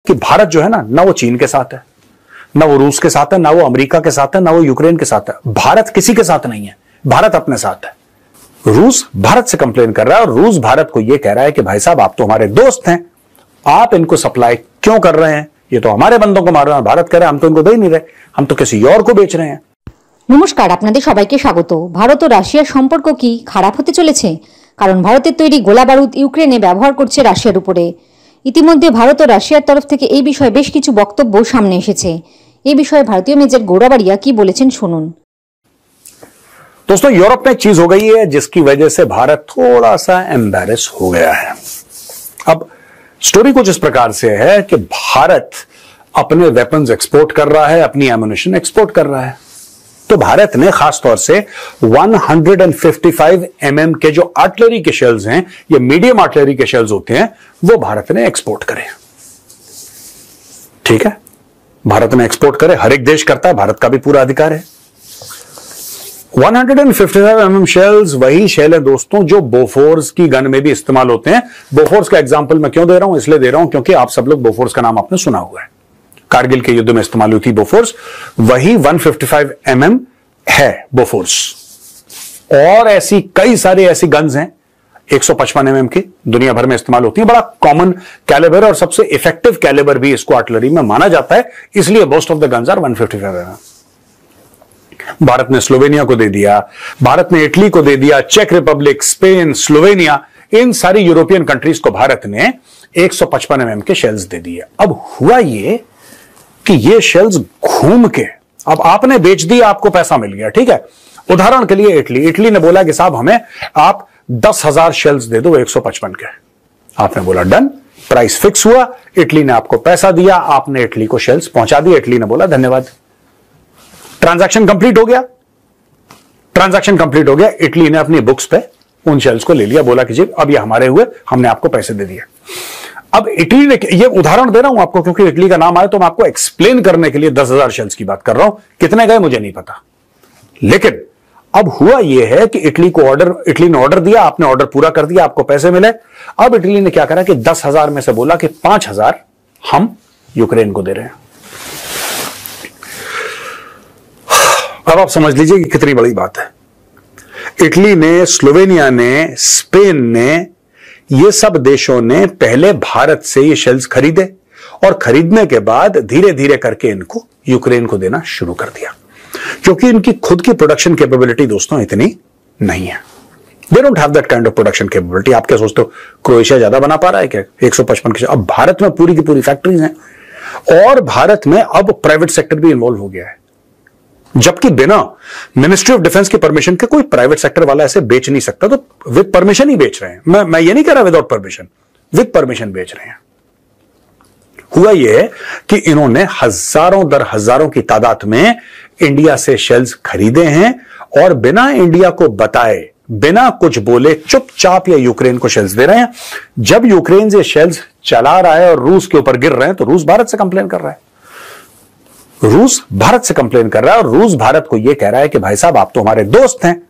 कि भारत जो है ना वो चीन के साथ है, ना वो रूस के साथ है, ना वो अमेरिका के साथ है, ना वो यूक्रेन के साथ है। भारत किसी के साथ नहीं है, भारत अपने साथ है। रूस भारत से कंप्लेन कर रहा है और रूस भारत को यह कह रहा है कि भाई साहब आप तो हमारे दोस्त हैं, आप इनको सप्लाई क्यों कर रहे हैं? ये तो हमारे बंदों को मार रहे हैं। भारत कह रहा है हम तो इनको दे ही नहीं रहे, हम तो किसी और को बेच रहे हैं। নমস্কার, আপনাদের সবাইকে স্বাগত। ভারত ও রাশিয়ার সম্পর্ক কি খারাপ হতে চলেছে? কারণ ভারতের তৈরি গোলা বারুদ ইউক্রেনে ব্যবহার করছে রাশিয়ার উপরে। ইতিমধ্যে ভারত ও রাশিয়ার তরফ থেকে এই বিষয়ে বেশ কিছু বক্তব্য সামনে এসেছে। এই বিষয়ে ভারতীয় মেজর গৌরাবাড়িয়া কি বলেছেন শুনুন। दोस्तों, यूरोप में एक चीज हो गई है जिसकी वजह से भारत थोड़ा सा एम्बैरेस हो गया है। अब स्टोरी कुछ इस प्रकार से है कि भारत अपने वेपन्स एक्सपोर्ट कर रहा है, अपनी एम्युनिशन एक्सपोर्ट कर रहा है। तो भारत ने खासतौर से 155 mm के जो आर्टिलरी के शेल्स हैं, ये मीडियम आर्टिलरी के शेल्स होते हैं, वो भारत ने एक्सपोर्ट करे। ठीक है, भारत ने एक्सपोर्ट करे, हर एक देश करता है, भारत का भी पूरा अधिकार है। 155 mm शेल्स वही शेल है दोस्तों जो बोफोर्स की गन में भी इस्तेमाल होते हैं। बोफोर्स का एग्जांपल मैं क्यों दे रहा हूं? इसलिए दे रहा हूं क्योंकि आप सब लोग बोफोर्स का नाम आपने सुना हुआ है, कारगिल के युद्ध में इस्तेमाल हुई थी बोफोर्स, वही 155 mm है बोफोर्स। और ऐसी कई सारी ऐसी गन्स हैं 155 mm की, दुनिया भर में इस्तेमाल होती है। बड़ा कॉमन कैलिबर और सबसे इफेक्टिव कैलिबर भी इसको आर्टिलरी में माना जाता है, इसलिए most of the guns are 155 mm। Bharat ने स्लोवेनिया को दे दिया, भारत ने इटली को दे दिया, चेक रिपब्लिक, स्पेन, स्लोवेनिया, इन सारी यूरोपियन कंट्रीज को भारत ने 155 mm के शेल्स दे दिए। अब हुआ ये कि ये शेल्स घूम के अब आपने बेच दिया, आपको पैसा मिल गया, ठीक है। उदाहरण के लिए इटली ने बोला कि साहब हमें आप 10,000 शेल्स दे दो 155 के। आपने बोला डन, प्राइस फिक्स हुआ, इटली ने आपको पैसा दिया, आपने इटली को शेल्स पहुंचा दिया, इटली ने बोला धन्यवाद। ट्रांजैक्शन कंप्लीट हो गया, ट्रांजैक्शन कंप्लीट हो गया, इटली ने अपनी बुक्स पे उन शेल्स को ले लिया, बोला कि जी अब ये हमारे हुए, हमने आपको पैसे दे दिए। अब इटली ने, ये उदाहरण दे रहा हूं आपको क्योंकि इटली का नाम आया तो मैं आपको एक्सप्लेन करने के लिए 10,000 शेल्स की बात कर रहा हूं। कितने गए मुझे नहीं पता, लेकिन अब हुआ यह है कि इटली ने ऑर्डर दिया, आपने ऑर्डर पूरा कर दिया, आपको पैसे मिले। अब इटली ने क्या करा कि 10,000 में से बोला कि 5,000 हम यूक्रेन को दे रहे हैं। अब आप समझ लीजिए कि कितनी बड़ी बात है। इटली ने, स्लोवेनिया ने, स्पेन ने, ये सब देशों ने पहले भारत से ये शेल्स खरीदे और खरीदने के बाद धीरे धीरे करके इनको यूक्रेन को देना शुरू कर दिया, क्योंकि इनकी खुद की प्रोडक्शन कैपेबिलिटी दोस्तों इतनी नहीं है। They don't have that kind of production capability. आप क्या सोचते हो क्रोएशिया ज्यादा बना पा रहा है क्या 155 के? अब भारत में पूरी की पूरी फैक्ट्रीज हैं और भारत में अब प्राइवेट सेक्टर भी इन्वॉल्व हो गया है, जबकि बिना मिनिस्ट्री ऑफ डिफेंस की परमिशन के कोई प्राइवेट सेक्टर वाला ऐसे बेच नहीं सकता। तो विद परमिशन ही बेच रहे हैं। मैं ये नहीं कह रहा विदाउट परमिशन, विद परमिशन बेच रहे हैं। हुआ यह कि इन्होंने हजारों दर हजारों की तादाद में इंडिया से शेल्स खरीदे हैं और बिना इंडिया को बताए, बिना कुछ बोले, चुपचाप या यूक्रेन को शेल्स दे रहे हैं। जब यूक्रेन से शेल्स चला रहा है और रूस के ऊपर गिर रहे हैं तो रूस भारत से कंप्लेन कर रहा है, रूस भारत से कंप्लेन कर रहा है और रूस भारत को यह कह रहा है कि भाई साहब आप तो हमारे दोस्त हैं,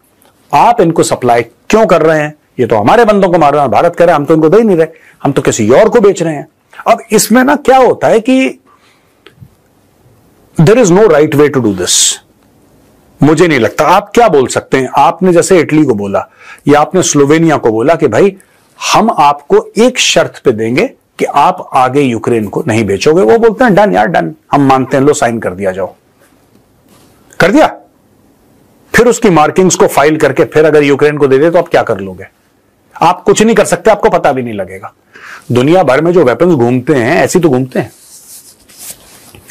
आप इनको सप्लाई क्यों कर रहे हैं? ये तो हमारे बंदों को मार रहे हैं। भारत कह रहा है हम तो इनको दे ही नहीं रहे, हम तो किसी और को बेच रहे हैं। अब इसमें ना क्या होता है कि there is no right way to do this. मुझे नहीं लगता। आप क्या बोल सकते हैं? आपने जैसे इटली को बोला या आपने स्लोवेनिया को बोला कि भाई हम आपको एक शर्त पे देंगे कि आप आगे यूक्रेन को नहीं बेचोगे। वो बोलते हैं डन यार डन, हम मानते हैं, लो साइन कर दिया, जाओ। कर दिया, फिर उसकी मार्किंग्स को फाइल करके फिर अगर यूक्रेन को दे दे तो आप क्या कर लोगे? आप कुछ नहीं कर सकते, आपको पता भी नहीं लगेगा। दुनिया भर में जो वेपन्स घूमते हैं ऐसी तो घूमते हैं,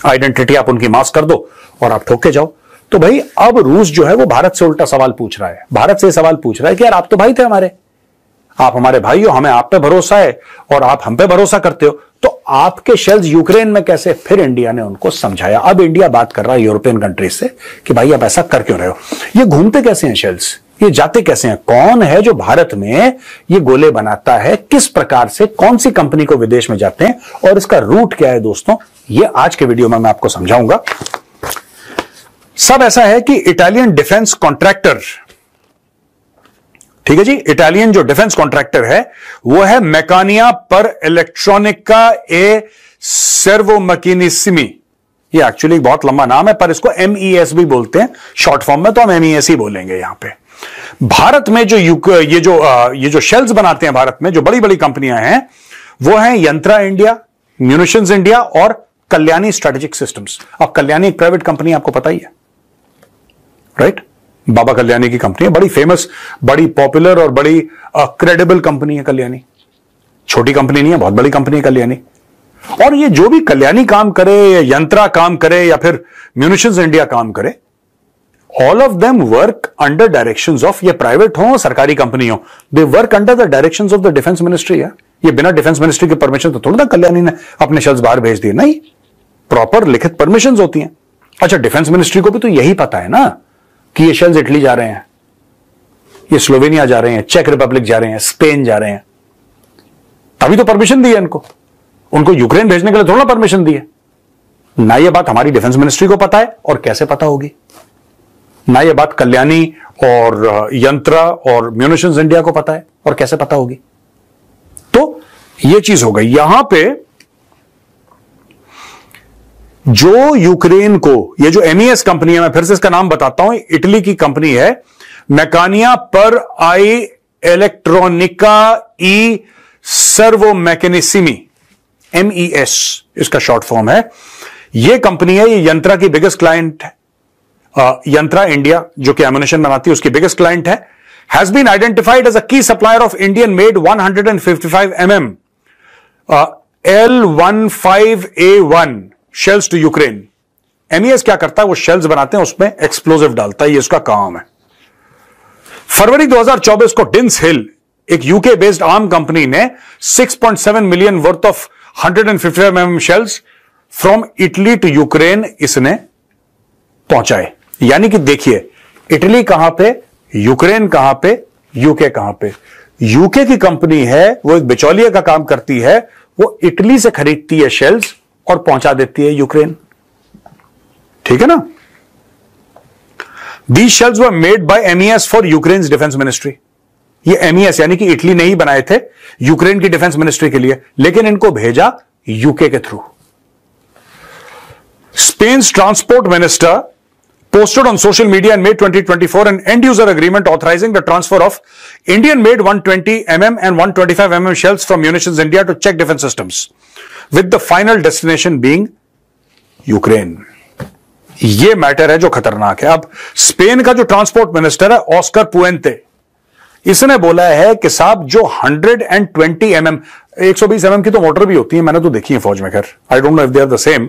आइडेंटिटी आप उनकी मास्क कर दो और आप ठोक के जाओ। तो भाई अब रूस जो है वो भारत से उल्टा सवाल पूछ रहा है, भारत से सवाल पूछ रहा है कि यार आप तो भाई थे हमारे, आप हमारे भाई हो, हमें आप पे भरोसा है और आप हम पे भरोसा करते हो, तो आपके शेल्स यूक्रेन में कैसे? फिर इंडिया ने उनको समझाया। अब इंडिया बात कर रहा है यूरोपियन कंट्रीज से कि भाई आप ऐसा कर क्यों रहे हो? ये घूमते कैसे हैं शेल्स? ये जाते कैसे हैं? कौन है जो भारत में ये गोले बनाता है? किस प्रकार से, कौन सी कंपनी को विदेश में जाते हैं और इसका रूट क्या है दोस्तों? ये आज के वीडियो में मैं आपको समझाऊंगा। सब ऐसा है कि इटालियन डिफेंस कॉन्ट्रैक्टर, ठीक है जी, इटालियन जो डिफेंस कॉन्ट्रैक्टर है वो है मैकानिया पर इलेक्ट्रॉनिका ए सर्वोमैकेनिसिमी। ये एक्चुअली बहुत लंबा नाम है, पर इसको MES भी बोलते हैं शॉर्ट फॉर्म में, तो हम MES ही बोलेंगे यहां पे। भारत में जो ये जो शेल्स बनाते हैं भारत में, जो बड़ी बड़ी कंपनियां हैं, वो हैं यंत्रा इंडिया, म्यूनिशंस इंडिया और कल्याणी स्ट्रेटेजिक सिस्टम्स। अब कल्याणी एक प्राइवेट कंपनी, आपको पता ही है, राइट? बाबा कल्याणी की कंपनी है, बड़ी फेमस, बड़ी पॉपुलर और बड़ी क्रेडिबल कंपनी है कल्याणी। छोटी कंपनी नहीं है, बहुत बड़ी कंपनी है कल्याणी। और ये जो भी कल्याणी काम करे या यंत्रा काम करे या फिर म्यूनिशंस इंडिया काम करे, all of them work under directions of, ये प्राइवेट हो सरकारी कंपनी हो, they work under the directions of the defence ministry है। ये बिना डिफेंस मिनिस्ट्री के परमिशन तो थोड़ा ना कल्याणी ने अपने शेल्स बाहर भेज दिए, नहीं, प्रॉपर लिखित परमिशंस होती हैं। अच्छा, डिफेंस मिनिस्ट्री को भी तो यही पता है ना कि ये शेल्स इटली जा रहे हैं, ये स्लोवेनिया जा रहे हैं, चेक रिपब्लिक जा रहे हैं, स्पेन जा रहे हैं, तभी तो परमिशन दी है इनको। उनको यूक्रेन भेजने के लिए थोड़ा परमिशन दी है ना। ये बात हमारी डिफेंस मिनिस्ट्री को पता है, और कैसे पता होगी ना, ये बात कल्याणी और यंत्रा और म्यूनिशंस इंडिया को पता है, और कैसे पता होगी। तो ये चीज हो गई। यहां पे जो यूक्रेन को, ये जो MES कंपनी है, मैं फिर से इसका नाम बताता हूं, इटली की कंपनी है, मैकानिया पर आई इलेक्ट्रॉनिका ई सर्वोमैकेनिसिमी, MES इसका शॉर्ट फॉर्म है। यह कंपनी है, ये यंत्रा की बिगेस्ट क्लाइंट है। यंत्रा इंडिया जो कि एम्यूनिशन बनाती है, उसकी बिगेस्ट क्लाइंट है। Has been identified as a key supplier of Indian made 155 mm L15A1 shells to Ukraine. MES क्या करता है, वो शेल्स बनाते हैं, उसमें एक्सप्लोजिव डालता है, ये उसका काम है। फरवरी 2024 को डिंस हिल, एक यूके बेस्ड आर्म कंपनी ने 6.7 million worth of 155 mm shells from Italy to Ukraine इसने पहुंचाए। यानी कि देखिए, इटली कहां पे, यूक्रेन कहां पे, यूके कहां पे। यूके की कंपनी है, वो एक बिचौलिया का काम करती है, वो इटली से खरीदती है शेल्स और पहुंचा देती है यूक्रेन। ठीक है ना। These shells were made by MES for Ukraine defence ministry. ये MES यानी कि इटली ने ही बनाए थे यूक्रेन की डिफेंस मिनिस्ट्री के लिए, लेकिन इनको भेजा यूके के through. Spans transport minister posted on social media in May 2024 an end-user agreement authorizing the transfer of Indian-made 120 mm and 125 mm shells from Munitions India to Czech defense systems, with the final destination being Ukraine. ये matter है जो खतरनाक है। अब Spain का जो transport minister है Oscar Puente, इसने बोला है कि साहब जो 120 mm, 120 mm की तो मोटर भी होती है, मैंने तो देखी है फौज में, खैर I don't know if they are the same,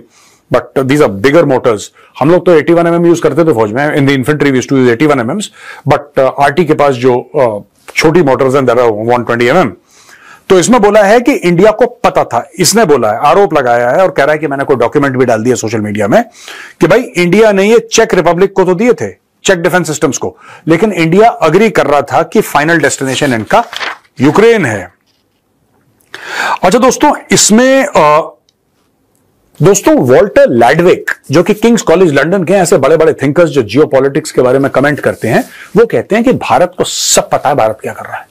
but these are bigger mortars. हम लोग तो 81 mm यूज करते थे फौज में, in the infantry we used to use 81 mm, but आरटी के पास जो छोटी मोटर्स हैं दैट आर 120 mm। तो इसमें बोला है कि इंडिया को पता था, इसने बोला है, आरोप लगाया है और कह रहा है कि मैंने कोई डॉक्यूमेंट भी डाल दिया सोशल मीडिया में कि भाई इंडिया ने ये चेक रिपब्लिक को तो दिए थे, चेक डिफेंस सिस्टम्स को, लेकिन इंडिया अग्री कर रहा था कि फाइनल डेस्टिनेशन इनका यूक्रेन है। अच्छा दोस्तों, इसमें दोस्तों वॉल्टर लैडविक जो कि किंग्स कॉलेज लंदन के ऐसे बड़े बड़े थिंकर्स जो जियोपॉलिटिक्स के बारे में कमेंट करते हैं, वो कहते हैं कि भारत को सब पता है भारत क्या कर रहा है,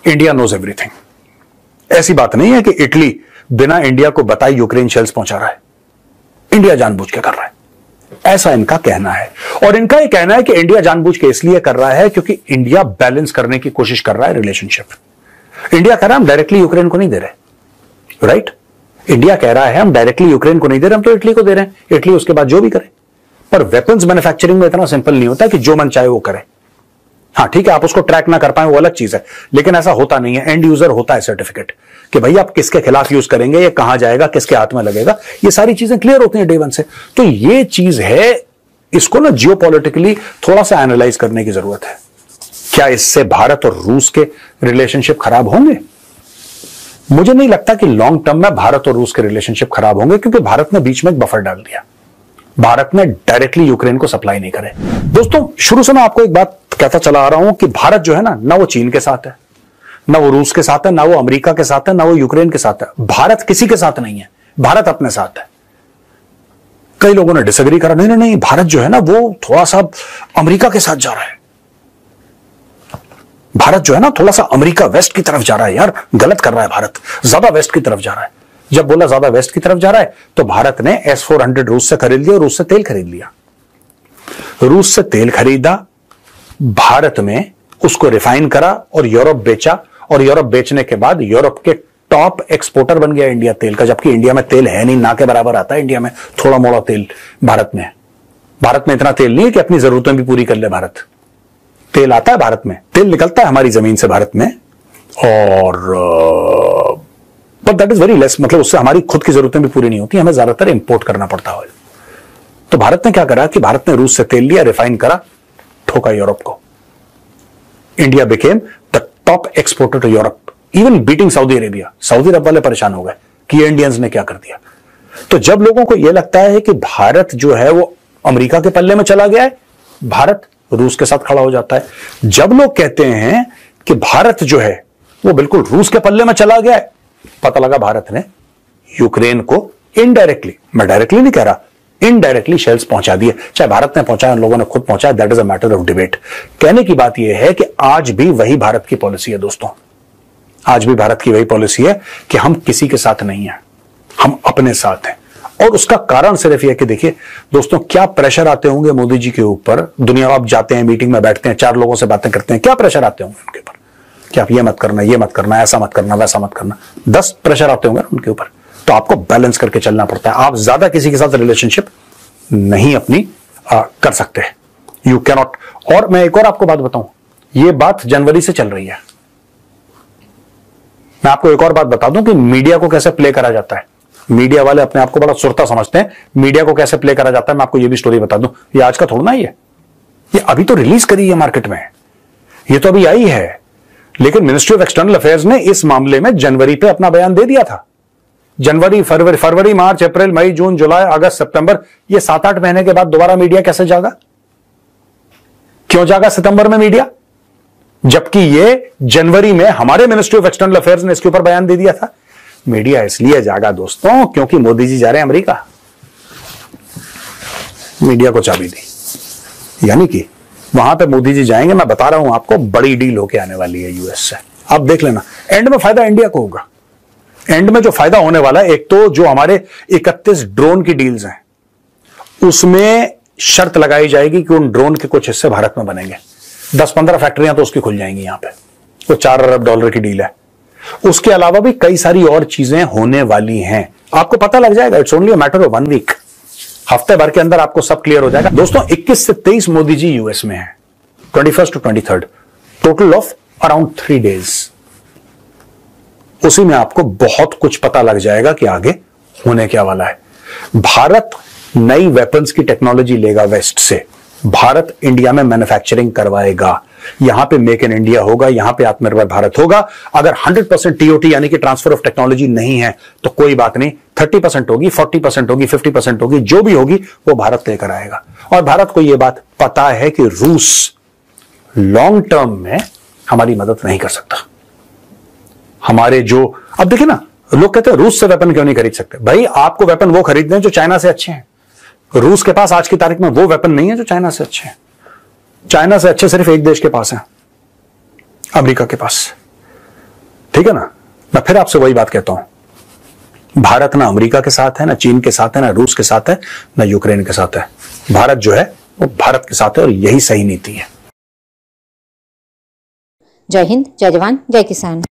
इंडिया नोज एवरीथिंग। ऐसी बात नहीं है कि इटली बिना इंडिया को बताए यूक्रेन शेल्स पहुंचा रहा है, इंडिया जानबूझ के कर रहा है, ऐसा इनका कहना है। और इनका यह कहना है कि इंडिया जानबूझ के इसलिए कर रहा है क्योंकि इंडिया बैलेंस करने की कोशिश कर रहा है रिलेशनशिप। इंडिया कह रहा है हम डायरेक्टली यूक्रेन को नहीं दे रहे, राइट? इंडिया कह रहा है हम डायरेक्टली यूक्रेन को नहीं दे रहे, हम तो इटली को दे रहे हैं, इटली उसके बाद जो भी करे। पर वेपन्स मैन्युफैक्चरिंग में इतना सिंपल नहीं होता कि जो मन चाहे वो करे। हाँ ठीक है, आप उसको ट्रैक ना कर पाए वो अलग चीज है, लेकिन ऐसा होता नहीं है। एंड यूजर होता है सर्टिफिकेट कि भाई आप किसके खिलाफ यूज करेंगे, ये कहां जाएगा, किसके हाथ में लगेगा, ये सारी चीजें क्लियर होती हैं डे वन से। तो ये चीज है, इसको ना जियोपॉलिटिकली थोड़ा सा एनालाइज करने की जरूरत है। क्या इससे भारत और रूस के रिलेशनशिप खराब होंगे? मुझे नहीं लगता कि लॉन्ग टर्म में भारत और रूस के रिलेशनशिप खराब होंगे, क्योंकि भारत ने बीच में एक बफर डाल दिया, भारत ने डायरेक्टली यूक्रेन को सप्लाई नहीं करे। दोस्तों शुरू से मैं आपको एक बात कहता चला आ रहा हूं कि भारत जो है ना वो चीन के साथ है, ना वो रूस के साथ है, ना वो अमेरिका के साथ है, ना वो यूक्रेन के साथ है। भारत किसी के साथ नहीं है, भारत अपने साथ है। कई लोगों ने डिसएग्री करा, नहीं नहीं नहीं, भारत जो है ना वो थोड़ा सा अमेरिका के साथ जा रहा है, भारत जो है ना थोड़ा सा अमेरिका वेस्ट की तरफ जा रहा है, यार गलत कर रहा है भारत, ज्यादा वेस्ट की तरफ जा रहा है। जब बोला ज्यादा वेस्ट की तरफ जा रहा है तो भारत ने S-400 रूस से खरीद लिया और रूस से तेल खरीद लिया। रूस से तेल खरीदा, भारत में उसको रिफाइन करा और यूरोप बेचा, और यूरोप बेचने के बाद यूरोप के टॉप एक्सपोर्टर बन गया इंडिया तेल का, जबकि इंडिया में तेल है नहीं, ना के बराबर आता है इंडिया में, थोड़ा मोड़ा तेल भारत में है। भारत में इतना तेल नहीं है कि अपनी जरूरतें भी पूरी कर ले भारत। तेल आता है भारत में, तेल निकलता है हमारी जमीन से भारत में, और but that is very less, मतलब उससे हमारी खुद की जरूरतें भी पूरी नहीं होती, हमें ज्यादातर इंपोर्ट करना पड़ता है। तो भारत ने क्या करा कि भारत ने रूस से तेल लिया, रिफाइन करा, ठोका यूरोप को। India became the top exporter to Europe, even beating Saudi Arabia. Saudi Arab वाले परेशान हो गए कि ये इंडियंस ने क्या कर दिया। तो जब लोगों को यह लगता है कि भारत जो है वो अमेरिका के पल्ले में चला गया है, भारत रूस के साथ खड़ा हो जाता है। जब लोग कहते हैं कि भारत जो है वो बिल्कुल रूस के पल्ले में चला गया है, पता लगा भारत ने यूक्रेन को इनडायरेक्टली, मैं डायरेक्टली नहीं कह रहा, इनडायरेक्टली शेल्स पहुंचा दिए। चाहे भारत ने पहुंचाया, उन लोगों ने खुद पहुंचाया, that is a matter of debate. कहने की बात यह है कि आज भी वही भारत की पॉलिसी है दोस्तों, आज भी भारत की वही पॉलिसी है कि हम किसी के साथ नहीं हैं, हम अपने साथ हैं। और उसका कारण सिर्फ यह कि देखिए दोस्तों, क्या प्रेशर आते होंगे मोदी जी के ऊपर। दुनिया आप जाते हैं, मीटिंग में बैठते हैं, 4 लोगों से बातें करते हैं, क्या प्रेशर आते होंगे उनके ऊपर कि आप ये मत करना, ये मत करना, ऐसा मत करना, वैसा मत करना। 10 प्रेशर आते होंगे उनके ऊपर। तो आपको बैलेंस करके चलना पड़ता है। आप ज्यादा किसी के साथ रिलेशनशिप नहीं अपनी कर सकते, यू कैनॉट। और मैं एक और आपको बात बताऊं, यह बात जनवरी से चल रही है। मैं आपको एक और बात बता दूं कि मीडिया को कैसे प्ले करा जाता है। मीडिया वाले अपने आप को बड़ा सुरता समझते हैं, मीडिया को कैसे प्ले करा जाता है मैं आपको यह भी स्टोरी बता दूं। ये आज का थोड़ा ना, ये अभी तो रिलीज करी है मार्केट में, ये तो अभी आई है। लेकिन मिनिस्ट्री ऑफ एक्सटर्नल अफेयर्स ने इस मामले में जनवरी पे अपना बयान दे दिया था। जनवरी, फरवरी, मार्च, अप्रैल, मई, जून, जुलाई, अगस्त, सितंबर, ये 7-8 महीने के बाद दोबारा मीडिया कैसे जागा? क्यों जागा सितंबर में मीडिया, जबकि ये जनवरी में हमारे मिनिस्ट्री ऑफ एक्सटर्नल अफेयर्स ने इसके ऊपर बयान दे दिया था? मीडिया इसलिए जागा दोस्तों क्योंकि मोदी जी जा रहे हैं अमेरिका। मीडिया को चाबी दी, यानी कि वहां पे मोदी जी जाएंगे, मैं बता रहा हूं आपको, बड़ी डील होके आने वाली है यूएस से। आप देख लेना, एंड में फायदा इंडिया को होगा। एंड में जो फायदा होने वाला है, एक तो जो हमारे 31 ड्रोन की डील्स हैं उसमें शर्त लगाई जाएगी कि उन ड्रोन के कुछ हिस्से भारत में बनेंगे। 10-15 फैक्ट्रियां तो उसकी खुल जाएंगी यहां पे, वो $4 अरब की डील है। उसके अलावा भी कई सारी और चीजें होने वाली हैं, आपको पता लग जाएगा। It's only a matter of 1 week, हफ्ते भर के अंदर आपको सब क्लियर हो जाएगा। दोस्तों 21 से 23 मोदी जी यूएस में है, 21 to 23, total of around 3 days. उसी में आपको बहुत कुछ पता लग जाएगा कि आगे होने क्या वाला है। भारत नई वेपन्स की टेक्नोलॉजी लेगा वेस्ट से, भारत इंडिया में मैन्युफैक्चरिंग करवाएगा, यहां पे मेक इन इंडिया होगा, यहां पे आत्मनिर्भर भारत होगा। अगर 100% टीओटी यानी कि ट्रांसफर ऑफ टेक्नोलॉजी नहीं है तो कोई बात नहीं, 30% होगी, 40% होगी, 50% होगी, जो भी होगी वो भारत लेकर आएगा। और भारत को यह बात पता है कि रूस लॉन्ग टर्म में हमारी मदद नहीं कर सकता। हमारे जो, अब देखिए ना, लोग कहते हैं रूस से वेपन क्यों नहीं खरीद सकते। भाई आपको वेपन वो खरीदने जो चाइना से अच्छे हैं। रूस के पास आज की तारीख में वो वेपन नहीं है जो चाइना से अच्छे हैं। चाइना से अच्छे सिर्फ एक देश के पास हैं, अमेरिका के पास। ठीक है ना, मैं फिर आपसे वही बात कहता हूं, भारत ना अमेरिका के साथ है, ना चीन के साथ है, ना रूस के साथ है, ना यूक्रेन के साथ है। भारत जो है वो भारत के साथ है और यही सही नीति है। जय हिंद, जय जवान, जय किसान।